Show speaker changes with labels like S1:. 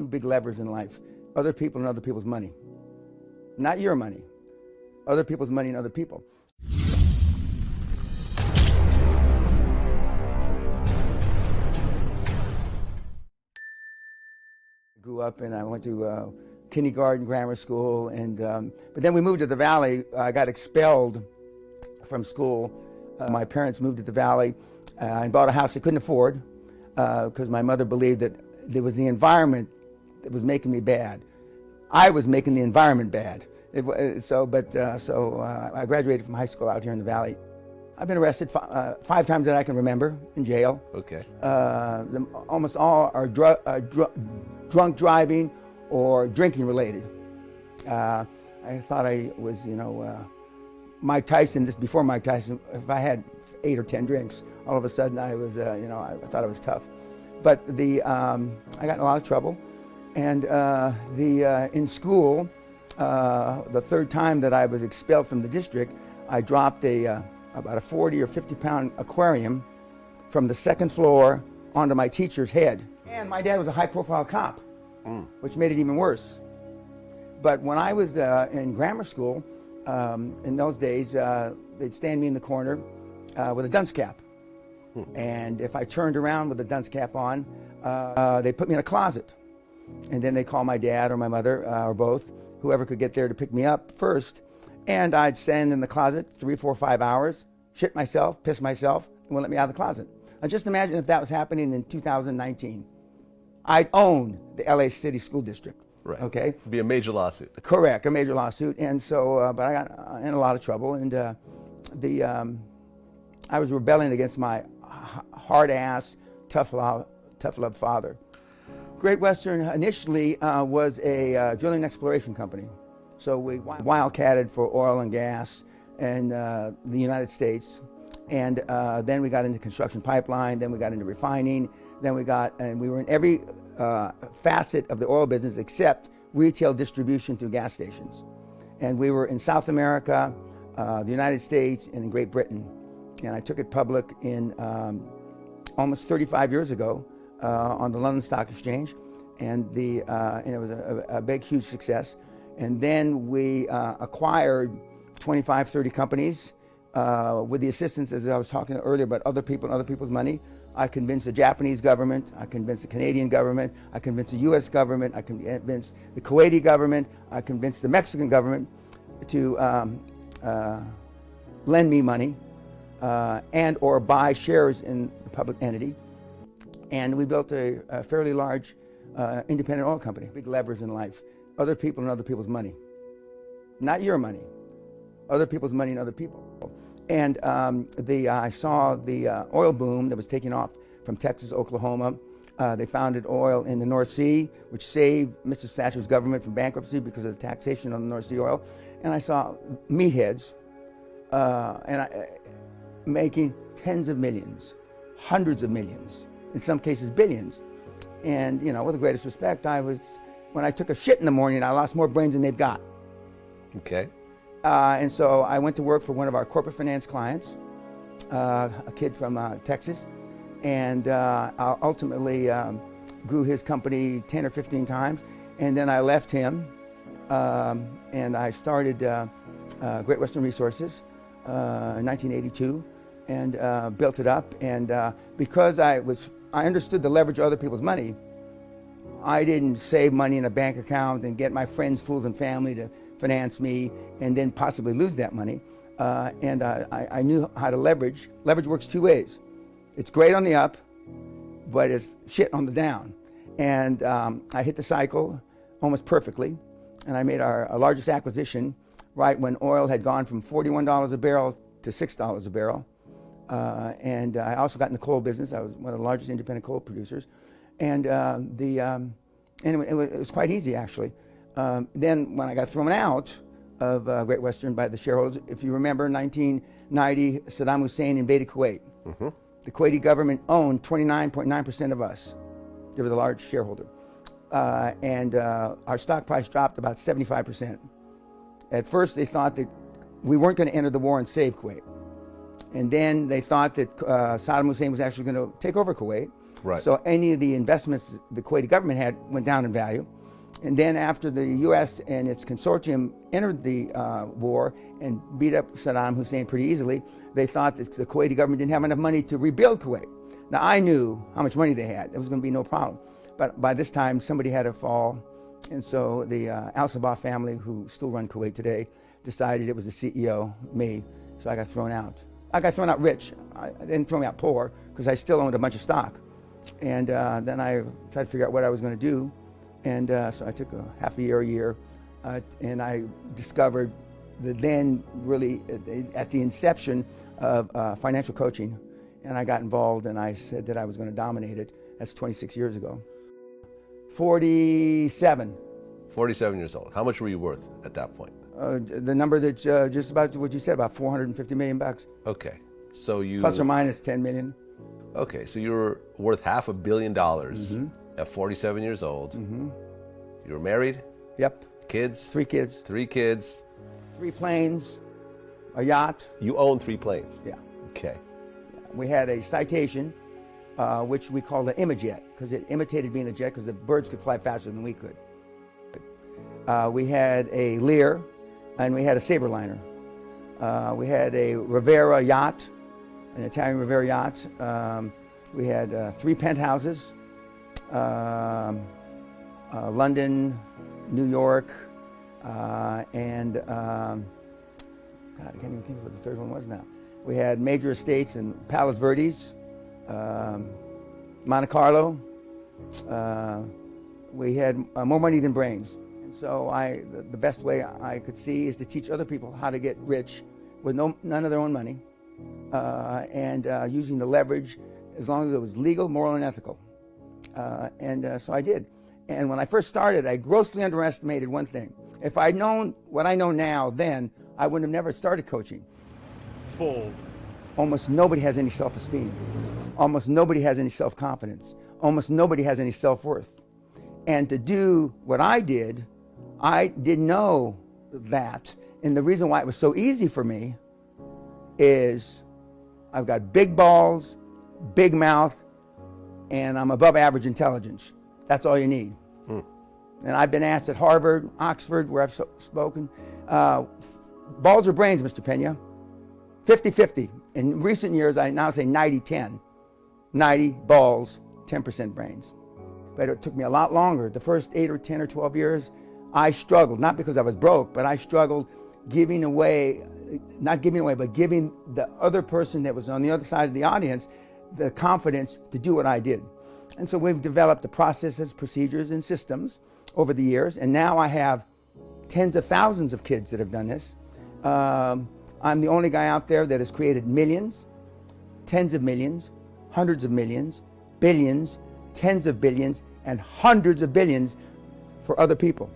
S1: two big levers in life: other people and other people's money. Not your money. Other people's money and other people. I grew up and I went to kindergarten, grammar school, and but then we moved to the Valley. I got expelled from school. My parents moved to the Valley and bought a house they couldn't afford because my mother believed that it was the environment that was making me bad. I was making the environment bad. So I graduated from high school out here in the Valley. I've been arrested 5 times that I can remember in jail.
S2: Okay.
S1: Almost all are drunk driving or drinking related. I thought I was, Mike Tyson. This before Mike Tyson. If I had 8 or 10 drinks, all of a sudden I was, I thought I was tough. But I got in a lot of trouble, and in school, the 3rd time that I was expelled from the district, I dropped about a 40 or 50 pound aquarium from the 2nd floor onto my teacher's head. And my dad was a high profile cop, which made it even worse. But when I was in grammar school, in those days, they'd stand me in the corner with a dunce cap. And if I turned around with the dunce cap on, they put me in a closet. And then they call my dad or my mother or both, whoever could get there to pick me up first. And I'd stand in the closet 3, 4, 5 hours, shit myself, piss myself, and wouldn't let me out of the closet. Now just imagine if that was happening in 2019. I'd own the LA City School District.
S2: Right.
S1: Okay.
S2: It'd be a major lawsuit.
S1: Correct, a major lawsuit. And so, but I got in a lot of trouble, and I was rebelling against my hard-ass, tough love father. Great Western initially was a drilling exploration company. So we wildcatted for oil and gas in the United States. And then we got into construction pipeline, then we got into refining, and we were in every facet of the oil business except retail distribution through gas stations. And we were in South America, the United States, and in Great Britain. And I took it public in almost 35 years ago on the London Stock Exchange, and it was a big, huge success. And then we acquired 25, 30 companies with the assistance, as I was talking earlier, about other people and other people's money. I convinced the Japanese government, I convinced the Canadian government, I convinced the US government, I convinced the Kuwaiti government, I convinced the Mexican government to lend me money and or buy shares in the public entity. And we built a fairly large independent oil company. Big levers in life: other people and other people's money. Not your money, other people's money and other people. And I saw the oil boom that was taking off from Texas, Oklahoma. They founded oil in the North Sea, which saved Mr. Thatcher's government from bankruptcy because of the taxation on the North Sea oil. And I saw meatheads making tens of millions, hundreds of millions, in some cases billions. And, with the greatest respect, when I took a shit in the morning, I lost more brains than they've got.
S2: Okay.
S1: And so I went to work for one of our corporate finance clients, a kid from Texas, and I ultimately grew his company 10 or 15 times. And then I left him, and I started Great Western Resources in 1982, and built it up. And because I understood the leverage of other people's money, I didn't save money in a bank account and get my friends, fools, and family to finance me and then possibly lose that money. And I knew how to leverage. Leverage works 2 ways. It's great on the up, but it's shit on the down. And I hit the cycle almost perfectly. And I made our largest acquisition right when oil had gone from $41 a barrel to $6 a barrel. And I also got in the coal business. I was one of the largest independent coal producers. And anyway, it was quite easy, actually. Then when I got thrown out of Great Western by the shareholders, if you remember, 1990, Saddam Hussein invaded Kuwait. Mm-hmm. The Kuwaiti government owned 29.9% of us. They were the large shareholder. And our stock price dropped about 75%. At first, they thought that we weren't going to enter the war and save Kuwait. And then they thought that Saddam Hussein was actually going to take over Kuwait.
S2: Right.
S1: So any of the investments the Kuwaiti government had went down in value. And then after the U.S. and its consortium entered the war and beat up Saddam Hussein pretty easily, they thought that the Kuwaiti government didn't have enough money to rebuild Kuwait. Now, I knew how much money they had. There was going to be no problem. But by this time, somebody had to fall. And so the Al-Sabah family, who still run Kuwait today, decided it was the CEO, me. So I got thrown out. I got thrown out rich. They didn't throw me out poor because I still owned a bunch of stock. And then I tried to figure out what I was going to do. And so I took a half a year, and I discovered the then really at the inception of financial coaching. And I got involved, and I said that I was going to dominate it. That's 26 years ago. 47.
S2: 47 years old. How much were you worth at that point?
S1: The number that's just about what you said, about 450 million bucks.
S2: Okay. So you...
S1: Plus or minus 10 million.
S2: Okay, so you were worth $500 million at 47 years old. You were married?
S1: Yep.
S2: Kids?
S1: 3 kids.
S2: 3 kids.
S1: 3 planes, a yacht.
S2: You own 3 planes?
S1: Yeah.
S2: Okay.
S1: We had a Citation, which we called an Imajet, because it imitated being a jet, because the birds could fly faster than we could. We had a Lear, and we had a Sabreliner. We had a Rivera yacht, an Italian Rivera yacht. We had 3 penthouses, London, New York, and God, I can't even think of what the third one was now. We had major estates in Palos Verdes, Monte Carlo. We had more money than brains. And so the best way I could see is to teach other people how to get rich with none of their own money, and using the leverage as long as it was legal, moral, and ethical. So I did. And when I first started, I grossly underestimated one thing. If I'd known what I know now then, I would have never started coaching.
S3: Bold.
S1: Almost nobody has any self-esteem. Almost nobody has any self-confidence. Almost nobody has any self-worth. And to do what I didn't know that. And the reason why it was so easy for me is I've got big balls, big mouth, and I'm above average intelligence. That's all you need. And I've been asked at Harvard, Oxford, where I've spoken, balls or brains, Mr. Pena? 50-50. In recent years, I now say 90-10. 90 balls, 10% brains. But it took me a lot longer. The first 8 or 10 or 12 years, I struggled, not because I was broke, but I struggled not giving away, but giving the other person that was on the other side of the audience the confidence to do what I did. And so we've developed the processes, procedures, and systems over the years. And now I have tens of thousands of kids that have done this. I'm the only guy out there that has created millions, tens of millions, hundreds of millions, billions, tens of billions, and hundreds of billions for other people.